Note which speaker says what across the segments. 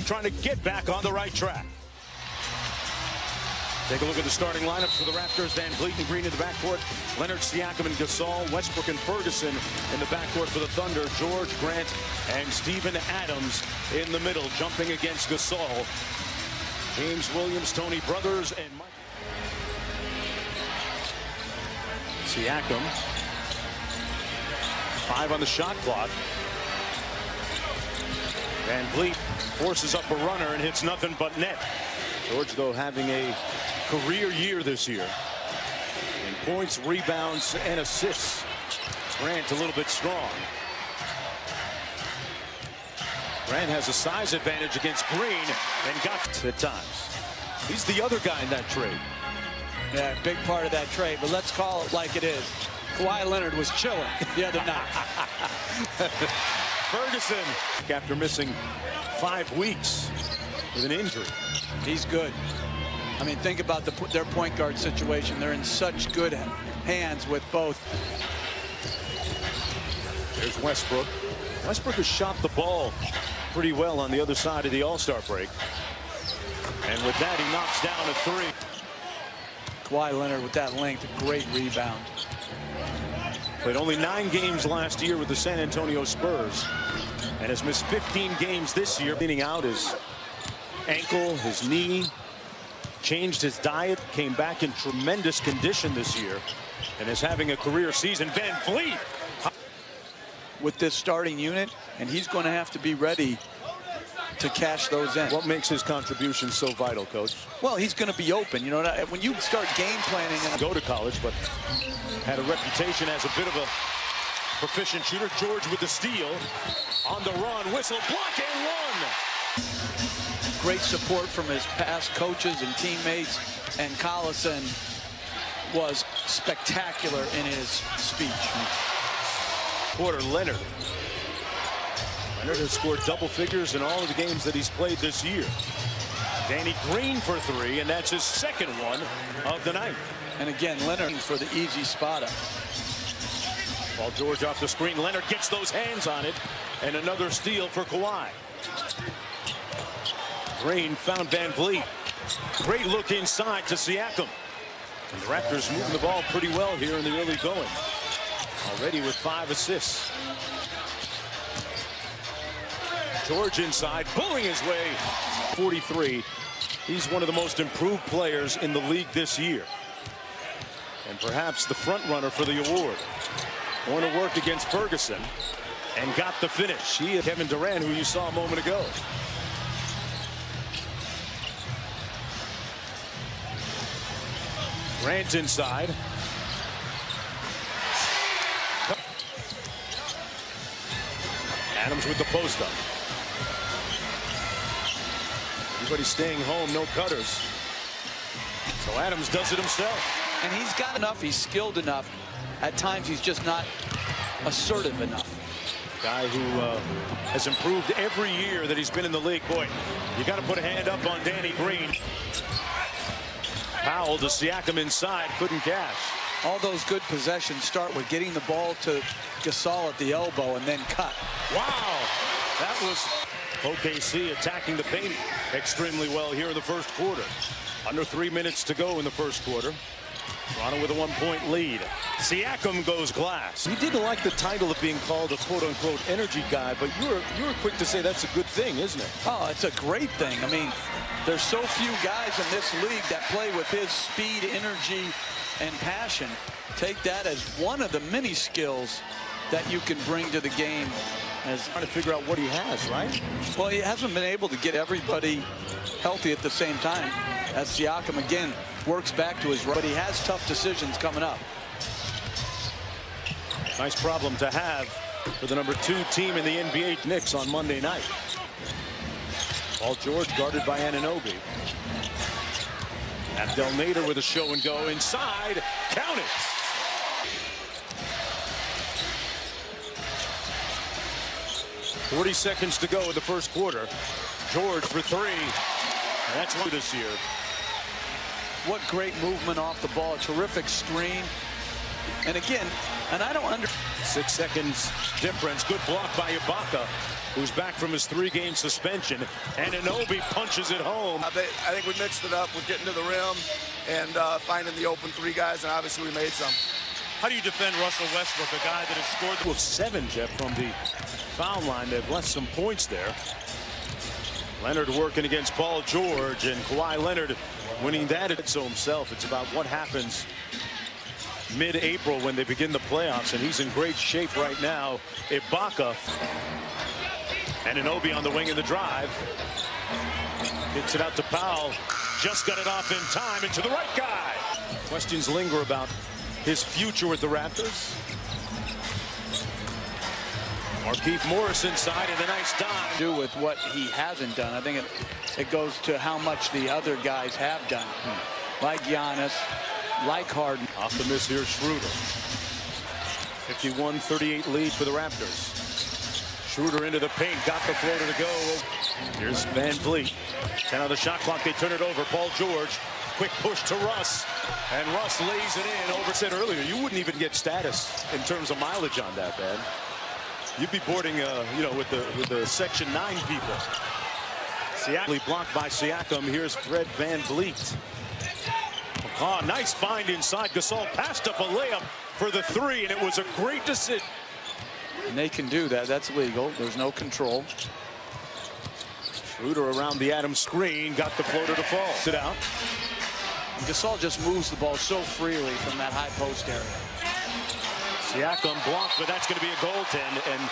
Speaker 1: trying to get back on the right track. Take a look at the starting lineups for the Raptors. Van Vliet and Green in the backcourt. Leonard, Siakam, and Gasol. Westbrook and Ferguson in the backcourt for the Thunder. George, Grant, and Steven Adams in the middle, jumping against Gasol. James Williams, Tony Brothers, and Mike. Siakam. 5 on the shot clock. Van Vliet forces up a runner and hits nothing but net. George, though, having a career year this year in points, rebounds, and assists. Grant a little bit strong. Grant has a size advantage against Green and got at times. He's the other guy in that trade.
Speaker 2: Yeah, big part of that trade, but let's call it like it is. Kawhi Leonard was chilling the other night.
Speaker 1: Ferguson, after missing 5 weeks with an injury.
Speaker 2: He's good. I mean, think about their point guard situation. They're in such good hands with both.
Speaker 1: There's Westbrook. Westbrook has shot the ball pretty well on the other side of the All-Star break. And with that, he knocks down a 3.
Speaker 2: Kawhi Leonard with that length, a great rebound.
Speaker 1: Played only 9 games last year with the San Antonio Spurs and has missed 15 games this year. Cleaning out his ankle, his knee, changed his diet, came back in tremendous condition this year, and is having a career season. Van Vliet
Speaker 2: with this starting unit, and he's going to have to be ready to cash those in.
Speaker 1: What makes his contribution so vital, Coach?
Speaker 2: Well, he's going to be open. You know, when you start game planning and
Speaker 1: go to college, but had a reputation as a bit of a proficient shooter. George with the steal, on the run, whistle, block, and one.
Speaker 2: Great support from his past coaches and teammates, and Collison was spectacular in his speech.
Speaker 1: Quarter, Leonard. Leonard has scored double figures in all of the games that he's played this year. Danny Green for 3, and that's his second one of the night.
Speaker 2: And again, Leonard for the easy spot up.
Speaker 1: While George off the screen, Leonard gets those hands on it, and another steal for Kawhi. Green found Van Vliet. Great look inside to Siakam. And the Raptors moving the ball pretty well here in the early going. Already with 5 assists. George inside, pulling his way. 43. He's one of the most improved players in the league this year. And perhaps the front runner for the award. Going to work against Ferguson and got the finish. He and Kevin Durant, who you saw a moment ago. Grant inside. Adams with the post up. Everybody's staying home, no cutters. So Adams does it himself.
Speaker 2: And he's got enough, he's skilled enough. At times he's just not assertive enough.
Speaker 1: Guy who has improved every year that he's been in the league. Boy, you got to put a hand up on Danny Green. Powell to Siakam inside, couldn't cash.
Speaker 2: All those good possessions start with getting the ball to Gasol at the elbow and then cut.
Speaker 1: Wow, that was OKC attacking the paint extremely well here in the first quarter. Under 3 minutes to go in the first quarter. Toronto with a 1-point lead. Siakam goes glass. You didn't like the title of being called a quote-unquote energy guy, but you were quick to say that's a good thing, isn't it?
Speaker 2: Oh, it's a great thing. I mean, there's so few guys in this league that play with his speed, energy, and passion. Take that as one of the many skills that you can bring to the game. As
Speaker 1: trying to figure out what he has, right?
Speaker 2: Well, he hasn't been able to get everybody healthy at the same time. As Siakam again works back to his right, but he has tough decisions coming up.
Speaker 1: Nice problem to have for the #2 team in the NBA, Knicks, on Monday night. Paul George guarded by Anunoby. Abdel Nader with a show and go inside. Count it. .40 to go in the first quarter. George for 3. And that's one this year.
Speaker 2: What great movement off the ball. Terrific screen. And again, And I don't
Speaker 1: 6 seconds difference. Good block by Ibaka, who's back from his 3-game suspension. And Anunoby punches it home.
Speaker 3: I think we mixed it up with getting to the rim and finding the open 3 guys, and obviously we made some.
Speaker 4: How do you defend Russell Westbrook, a guy that has scored the
Speaker 1: 7, Jeff, from the foul line. They've left some points there. Leonard working against Paul George, and Kawhi Leonard winning that. It's himself. It's about what happens mid-April when they begin the playoffs, and he's in great shape right now. Ibaka and Anunoby on the wing in the drive. Hits it out to Powell. Just got it off in time, into the right guy. Questions linger about his future with the Raptors. Markieff Morris inside, and a nice dime.
Speaker 2: do with what he hasn't done. I think it goes to how much the other guys have done. Like Giannis, like Harden.
Speaker 1: Off the miss here, Schroeder. 51-38 lead for the Raptors. Schroeder into the paint, got the floater to go. Here's Van Vliet. 10 on the shot clock, they turn it over. Paul George, quick push to Russ. And Russ lays it in. Over said earlier, you wouldn't even get status in terms of mileage on that, man. You'd be boarding, with the Section 9 people. Siakam blocked by Siakam. Here's Fred Van Vliet. Oh, nice find inside. Gasol passed up a layup for the 3, and it was a great decision.
Speaker 2: And they can do that. That's legal. There's no control.
Speaker 1: Schroeder around the Adams screen, got the floater to fall. Sit out.
Speaker 2: Gasol just moves the ball so freely from that high post area.
Speaker 1: Siakam blocked, but that's going to be a goaltend. And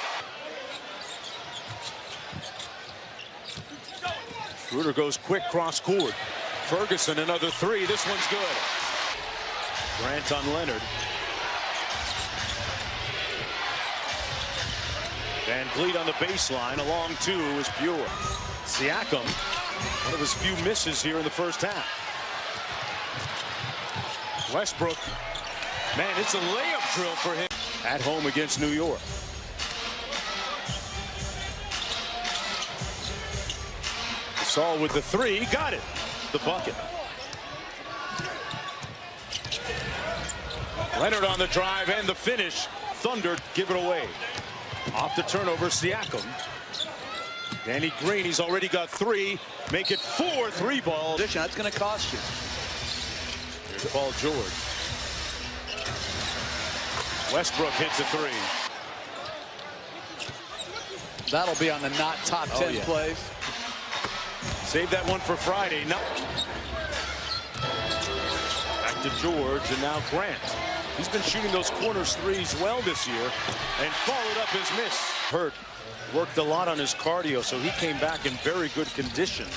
Speaker 1: Schroeder goes quick cross court. Ferguson another 3. This one's good. Grant on Leonard. Van Vliet on the baseline. Along 2 is Pure. Siakam, one of his few misses here in the first half. Westbrook, man, it's a layup drill for him. At home against New York. Gasol with the 3, got it. The bucket. Leonard on the drive and the finish. Thunder give it away. Off the turnover, Siakam. Danny Green, he's already got 3. Make it 4, 3 ball.
Speaker 2: That's going to cost you.
Speaker 1: Here's Paul George. Westbrook hits a 3.
Speaker 2: That'll be on the not top 10 plays.
Speaker 1: Save that one for Friday. No. Back to George, and now Grant. He's been shooting those corners 3s well this year, and followed up his miss. Hurt. Worked a lot on his cardio, so he came back in very good condition.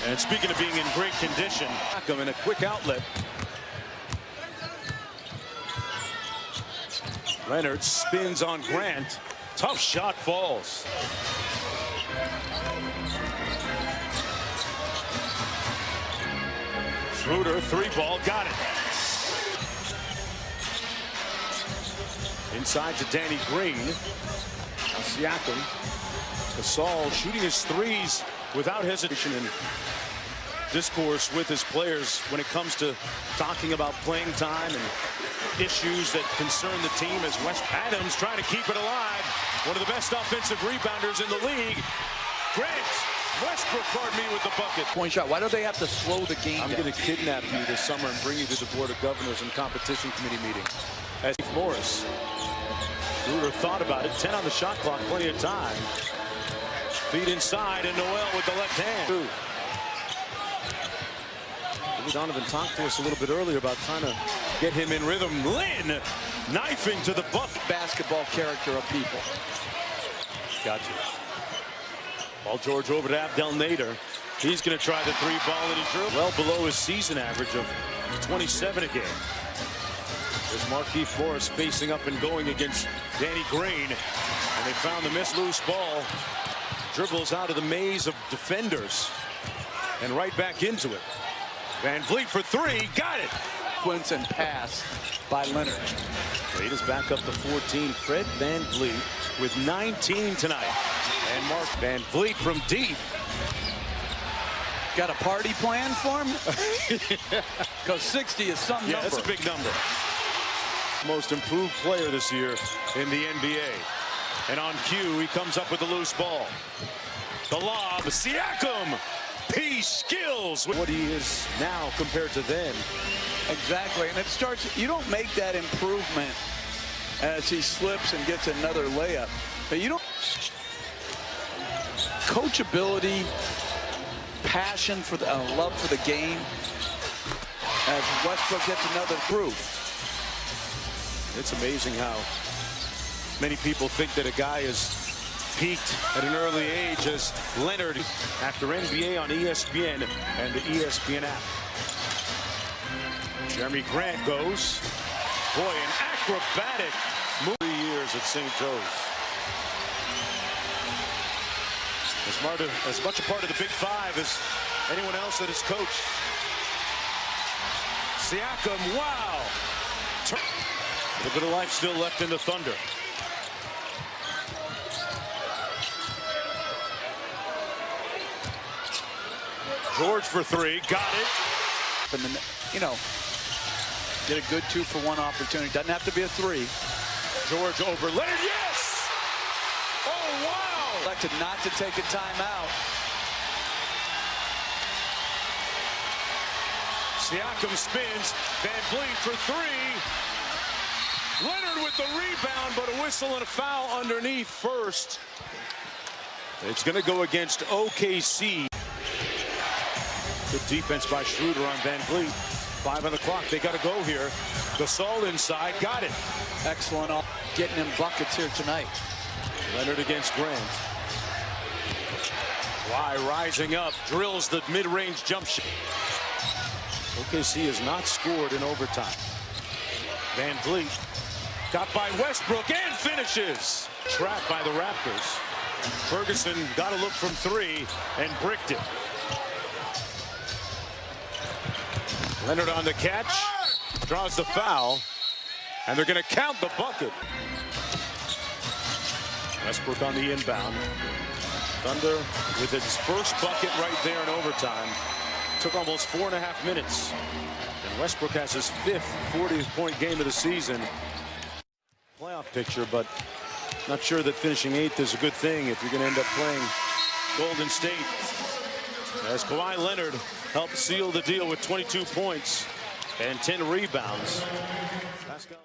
Speaker 1: And speaking of being in great condition, in a quick outlet. Leonard spins on Grant. Tough shot, falls. Schroeder, 3 ball, got it. Inside to Danny Green. Now Siakam. Gasol shooting his 3s without hesitation and discourse with his players when it comes to talking about playing time and issues that concern the team, as West Adams trying to keep it alive. One of the best offensive rebounders in the league. Grant Westbrook, pardon me, with the bucket.
Speaker 2: Point shot. Why do they have to slow the game down?
Speaker 1: I'm going to kidnap you this summer and bring you to the Board of Governors and Competition Committee meeting. As Morris. Schroeder thought about it. 10 on the shot clock, plenty of time. Feet inside, and Noel with the left hand. Donovan talked to us a little bit earlier about trying to get him in rhythm. Lynn knifing to the bucket.
Speaker 2: Basketball character of people.
Speaker 1: Gotcha. Paul George over to Abdel Nader. He's going to try the 3 ball, and he's well below his season average of 27 a game. There's Markieff Morris facing up and going against Danny Green. And they found the miss loose ball. Dribbles out of the maze of defenders. And right back into it. Van Vliet for 3, got it.
Speaker 2: Sequence and pass by Leonard.
Speaker 1: Lead is back up to 14. Fred Van Vliet with 19 tonight. And Mark Van Vliet from deep.
Speaker 2: Got a party plan for him? Because 60 is some number.
Speaker 1: Yeah, that's a big number. Most improved player this year in the NBA. And on cue, he comes up with a loose ball. The lob, Siakam. He skills what he is now compared to then.
Speaker 2: Exactly, and it starts, you don't make that improvement as he slips and gets another layup. But you don't. Coachability, passion for the love for the game as Westbrook gets another proof.
Speaker 1: It's amazing how many people think that a guy is peaked at an early age as Leonard after NBA on ESPN and the ESPN app. Jeremy Grant goes. Boy, an acrobatic move. 3 years at St. Joe's. As much a part of the Big Five as anyone else that has coached. Siakam, wow. A little bit of life still left in the Thunder. George for three, got it.
Speaker 2: And then, you know, get a good 2-for-1 opportunity. Doesn't have to be a three.
Speaker 1: George over Leonard, yes! Oh, wow!
Speaker 2: Elected not to take a timeout.
Speaker 1: Siakam spins, Van Vliet for three. Leonard with the rebound, but a whistle and a foul underneath first. It's going to go against OKC. Good defense by Schroeder on Van Vliet. 5 on the clock. They got to go here. Gasol inside. Got it.
Speaker 2: Excellent. Getting him buckets here tonight.
Speaker 1: Leonard against Grant. Why rising up. Drills the mid-range jump shot. OKC has not scored in overtime. Van Vliet. Got by Westbrook and finishes. Trapped by the Raptors. Ferguson got a look from three and bricked it. Leonard on the catch, draws the foul, and they're going to count the bucket. Westbrook on the inbound. Thunder with its first bucket right there in overtime. Took almost 4.5 minutes. And Westbrook has his 5th 40-point game of the season. Playoff picture, but not sure that finishing 8th is a good thing if you're going to end up playing Golden State. As Kawhi Leonard helped seal the deal with 22 points and 10 rebounds. Pascal